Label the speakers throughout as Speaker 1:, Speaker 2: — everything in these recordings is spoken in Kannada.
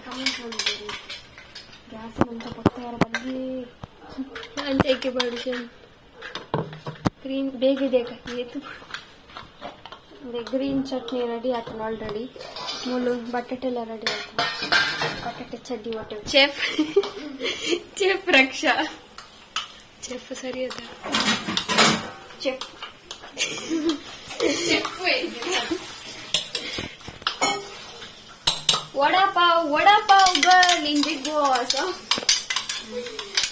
Speaker 1: कमेंट ಮಾಡಿದ್ದೀರಿ ಗ್ಯಾಸ್ ಅಂತ ಪಕ್ಕವರ ಬಗ್ಗೆ ಅಂತೆಕ್ಕೆ ಬಡಿಸಿ ಗ್ರೀನ್ ಬೇಗಿದೆ ಕೈಯಿತು ಗ್ರೀನ್ ಚಟ್ನಿ ರೆಡಿ ಆಯ್ತು ಆಲ್ರೆಡಿ ಮುಳ್ಳು ಬಟಾಟೆ ಎಲ್ಲ ರೆಡಿ ಆಯ್ತು ಬಟಾಟೆ ಚಡ್ಡಿ ಹೊಟ್ಟೆ ಚೆಫ್ ರಕ್ಷಾ ಚೆಫ್ ಸರಿ ಅದ chef vada pav girl in Bigg Boss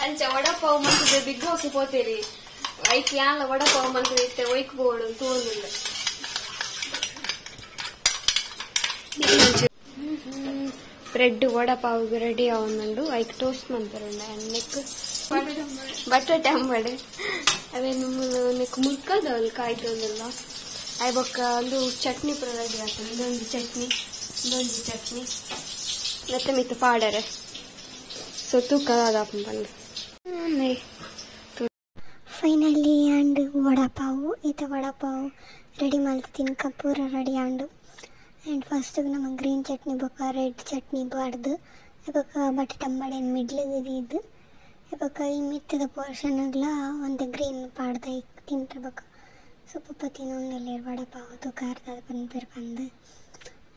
Speaker 1: अंचा वड़ा पाव मंत्री बिग बॉस पोतेरी वैक यान वड़ा पाव मंत्री इत्ते वैक board तोंदिल्ल bread vada pav ready आवुंदु वैक toast मंतरुंड नेक बटाटे अंबडे अवे नेक मुल्कदवल कायतोंदिल्ल अय बक्क अंदु चटनी पूरा रेडी आतुंड ಇದೊಂದು ಚಟ್ನಿ दोंजी चटनी ಮತ್ತೆ ಮಿತ್ತು ಪಾಡರೆ ಸೊ ತೂಕದ ಬಂದು
Speaker 2: ಫೈನಲಿ ಅಂಡ್ ವಡಾ ಪಾವ್ ಇತ ವಡಾ ಪಾವ್ ರೆಡಿ ಮಾಡ್ತಿ ತಿನ್ಕ ಪೂರ ರೆಡಿ ಅಂಡ್ ಅಂಡ್ ಫಸ್ಟ್ ನಮ್ಮ ಗ್ರೀನ್ ಚಟ್ನಿ ಬಕ ರೆಡ್ ಚಟ್ನಿ ಬಾರ್ದು ಬಕ ಬಟಾಟಂಬಡೆ ಮಿಡ್ಲಿಗೆ ಇದು ಬಕ ಈ ಮಿತ್ತದ ಪೋರ್ಷನ್ ಅಗ್ಲ ಒಂದು ಗ್ರೀನ್ ಪಾಡ್ದ ತಿಂಟ್ರೆ ಬಕ ಸೊ ಪಪ್ಪ ತಿನ್ನೊಂದಲ್ಲಿ ವಡಾ ಪಾವ್ ತೂಕಾರ್ದ ಬಂದು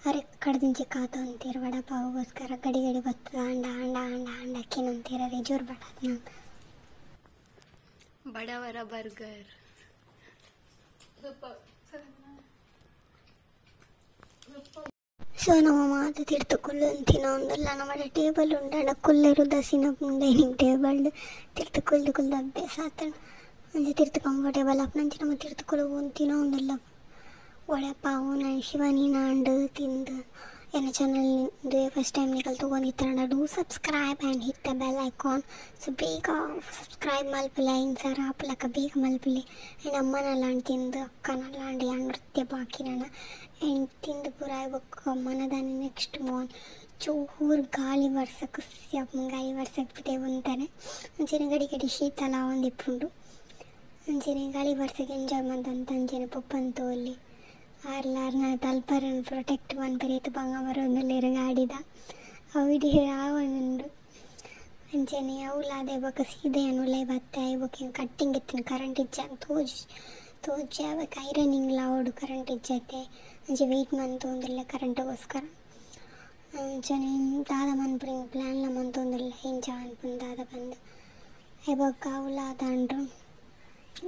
Speaker 2: अरे कड़दिंचे कातो अंतीर वड़ा पाव गोस्कर गड़ी गड़ी बत्तद अंडा अंडा अंडा अंडा किन अंतीर अरे जोर बटात ना
Speaker 1: बड़ावरा बर्गर
Speaker 2: सो ನಮ್ಮ ಮಾತ ತಿರ್ತು ಕುಲ್ಲು ಅಂತಿನ ಒಂದಲ್ಲ ನಮ್ಮ table ಉಂಡಣ ಕುಲ್ಲೆರು ದಸಿನ dining table ತಿರ್ತು Kullu Kullu ಅಭ್ಯಾಸ ಆತಣ म्हणजे ತಿರ್ತು ಕಂಫರ್ಟೇಬಲ್ ಅಪ್ನಂಚ ನಮ್ಮ ತಿರ್ತು ಕುಲ್ಲು ಅಂತಿನ ಒಂದಲ್ಲ वड़ा पाव ना शिवानी नांड तिंद एना चैनल दे फर्स्ट टाइम निकल तो वन इतना do subscribe and hit the bell icon so बेगा सब्सक्राइब मल्पले इन सर आप लक बेग मल्पले एंड अम्मा ना लांड तिंद अक्का ना लांड या नृत्य बाकी ना एंड तिंद पूरा बक अम्मा ना दाने नेक्स्ट मोन चोहूर गाली वर्षक गाली वर्षक बिते उंटाने अंचेने गड़ी गड़ी शीतल आवंदिपुंडु अंचेने गाली वर्षक एंजॉय मंत अंचेने पप्पन तोली आर्लारना तलपरन प्रोटेक्ट मन पेरेत बंगवरंदलेर गाडिदा अविडी रावनुंडु अंचेने अवलादे बक सीधे अनुले बत्ते बके कट्टिंग इत्तिन करंट इच्चान तोज बक ಐರನಿಂಗ್ लावड करंट इच्चते अंचे वेट मन तोंदिल्ल करंट गोस्कर अंचेने दादा मन प्रिंग प्लान ल मन तोंदिल्ल इंचा अनपुन दादा बंद एबक अवलाद अंड्रु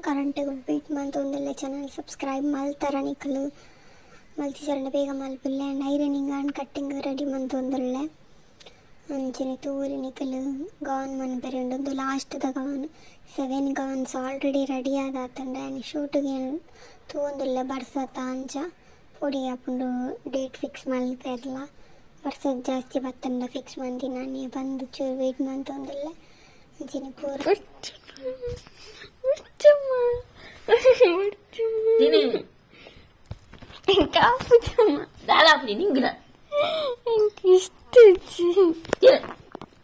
Speaker 2: करंट वेट मन तोंदिल्ल चैनल सब्सक्राइब मल्तार निकलु मल्ती चरण बेग मल्पिल्ले and ironing and cutting ready मन तोंदिल्ल अंचने तूरी निकलु गाउन मन पेरेंडु last the gown 7 gowns already ready आदातंड अंड शूट गे तोंदिल्ल बर्सत अंच पोडी अपुंडु डेट फिक्स मल्पेरला बर्सत जास्ति बत्तंड फिक्स मंदिन ने बंदु चू वेट मन तोंदिल्ल अंचने पूरा
Speaker 3: दादापुरी निंगना
Speaker 2: इष्टची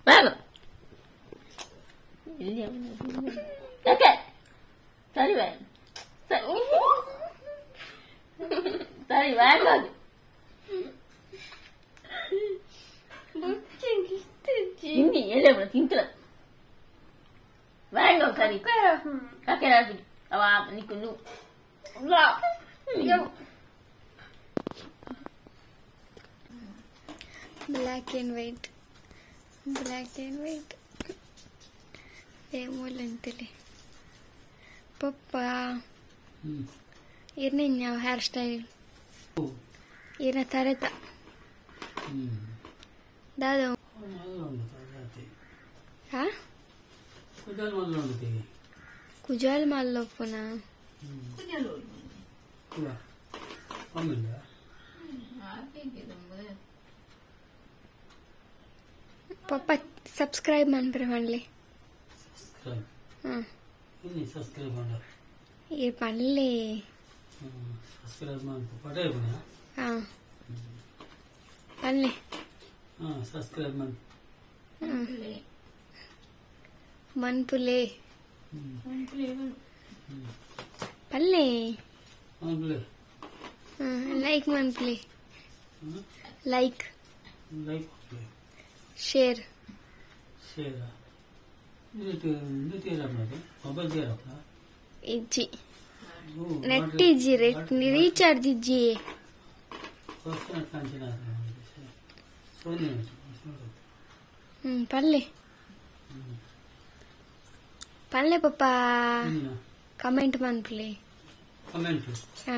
Speaker 3: वागो ओके सॉरी भाई सॉरी वागो हिंदी ये ले बड़ा तिंतला वागो करी काके रात अब आप निकलू ला
Speaker 1: ब्लैक एंड वाइट ಏಮೂಲಂತಲೆ ಪಪ್ಪ ಏನೇನು ಹೇರ್ ಸ್ಟೈಲ್ ಏನ ತರೆತ ದಾದ ಹಾ ಕುಜಾಲ್ ಮಲ್ಲಪ್ಪನ पप्पा सब्सक्राइब मन पड़े
Speaker 4: सब्सक्राइब
Speaker 1: ये पड़े
Speaker 4: सब्सक्राइब पड़े
Speaker 1: हाँ पड़े
Speaker 4: सब्सक्राइब
Speaker 1: मन पुले पड़े लाइक मन पुले लाइक ಶೇರ್
Speaker 4: ಶೇರ ಇದು ತೀರಪ್ಪ ಮೊಬೈಲ್ ತೀರಪ್ಪ
Speaker 1: ಇಜ್ಜಿ ನೆಟ್ ಇಜ್ಜಿ ರೀಚಾರ್ಜ್ ಇಜ್ಜಿ
Speaker 4: ಸೋನಿ
Speaker 1: ಪಲ್ಲೆ ಪಲ್ಲೆ ಪಪ್ಪ ಕಮೆಂಟ್ ಮನ್ಪ್ಲೆ
Speaker 4: ಕಮೆಂಟ್
Speaker 1: ಹಾ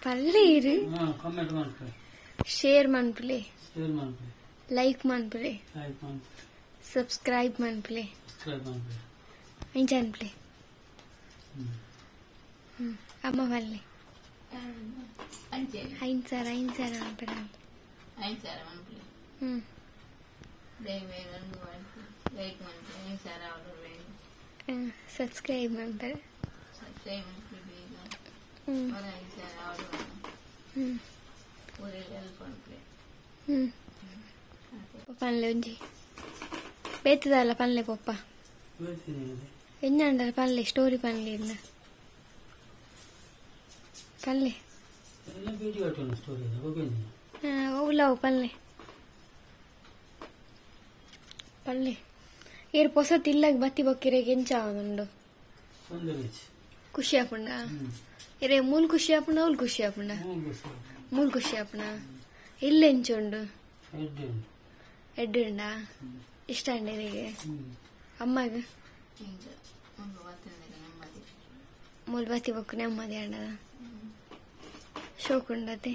Speaker 1: ಪಲ್ಲೆ ಇರು
Speaker 4: ಕಮೆಂಟ್ ಮಾಡ್ತಾರೆ
Speaker 1: ಶೇರ್ ಮನ್ಪ್ಲೆ
Speaker 4: ಶೇರ್ ಮಾಡ್ತಾರೆ
Speaker 1: ಲೈಕ್ ಮನ್ಪ್ಲೆ
Speaker 4: ಲೈಕ್ ಮಾಡ್ತಾರೆ
Speaker 1: ಸಬ್ಸ್ಕ್ರೈಬ್ ಮನ್ಪ್ಲೆ
Speaker 4: ಸಬ್ಸ್ಕ್ರೈಬ್ ಮಾಡ್ತಾರೆ
Speaker 1: ಇಂಜನ್ಪ್ಲೆ ಅಮ್ಮ ಪಲ್ಲೆ ಐನ್ಸಾರ ಮನ್ಪಡ ಸಬ್ಸ್ಕ್ರೈಬ್ ಮನ್ಪಡ ಪನ್ಲೆ ಒಂಜಿ ಬೇತದಲ್ಲ ಪನ್ಲೆ ಪಪ್ಪ ಎನ್ನಂಡರ ಪನ್ಲೆ ಸ್ಟೋರಿ ಪನ್ಲೆ ಇನ್ನ ಪನ್ಲೆ ಓಲವು ಪಲ್ಲೆ ಪಲ್ಲೆ ಏರು ಪೊಸ ತಿಲ್ಲಾಗ ಬತ್ತಿ ಬಕ್ಕಿರೇಗೆ ಎಂಚ ಆವನುಂಡು ಖುಷಿ ಆಪುಂಡ ಇರೇ ಮೂಲ್ ಖುಷಿ ಆಪುಂಡ ಅವ್ಲು ಖುಷಿ ಆಪುಂಡ ಮೂಲ್ ಖುಷಿ ಆಪುಂಡ ಇಲ್ಲ ಎಂಚುಂಡು ಎಡ್ಡುಂಡ ಇಷ್ಟ ಅಂಡೇರಿಗೆ ಅಮ್ಮಗ ಮೂಲ್ ಬತ್ತಿ ಬಕ್ಕು ನೆಮ್ಮದಿ ಅಂಡದ ಶೋಕುಂಡತೆ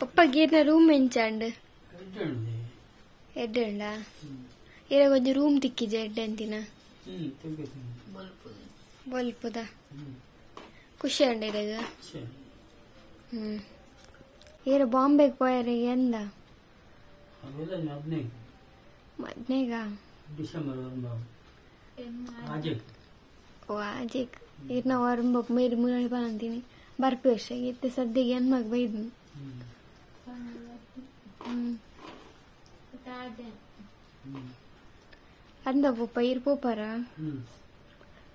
Speaker 1: ಪಪ್ಪಗೇನ ರೂಮ್ ಎಂಚಾಂಡ್ ಎಡ್ಡ ಇರ ಕೊಂಚ ರೂಮ್ ತಿಕ್ಕಿಜ ಎಡ್ಡಂತಿನ ಬಲ್ಪುದ ಖುಷಿ ಅಂಡ ಇರಾಗ ಏರ ಬಾಂಬೆಗೆ ಪೋಯರಿಗೆ ಎಂದ ಮದ್ನೇಗ ಓ ಆಜೆಕ್ ಇರ್ ನಾವು ಅರಂಬ ಮೇರಿ ಮುನ್ನಾಡಿ ಬಂತೀನಿ ಬರ್ಪಿ ವರ್ಷ ಇತ್ತೆ ಸದ್ಯಗೆ ಹೆಣ್ಮಗ್ ಬೈದ್ನು ಅಂದ ಪಪ್ಪ ಇರ್ ಪೋಪಾರ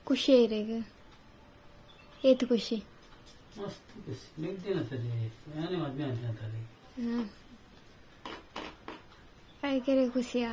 Speaker 1: ಖುಷಿ ಇರೇಗ ಏತು ಖುಷಿ ಆಯ್ಕೆರೆ ಖುಷಿಯಾ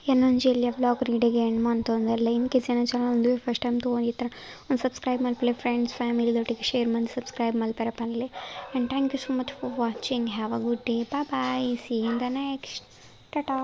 Speaker 2: ಇನ್ನೊಂದು ಇಲ್ಲಿಯ ಬ್ಲಾಗ್ ರೀಡಿಗೆ ಎಂಡ್ ಮಾಡ್ತಂದಲ್ಲ ಇನ್ ಕೇಸ್ ಏನೋ ಚಾನಲ್ ಒಂದು ಫಸ್ಟ್ ಟೈಮ್ ತೊಗೊಂಡಿರ್ತಾರೆ ಒಂದು ಸಬ್ಸ್ಕ್ರೈಬ್ ಮಲ್ಪಲೆ ಫ್ರೆಂಡ್ಸ್ ಫ್ಯಾಮಿಲಿದೊಟ್ಟಿಗೆ ಶೇರ್ ಮಾಡಿ ಸಬ್ಸ್ಕ್ರೈಬ್ ಮಲ್ಪರ ಪನ್ಲೆ and thank you so much for watching have a good day bye see in the next Tata.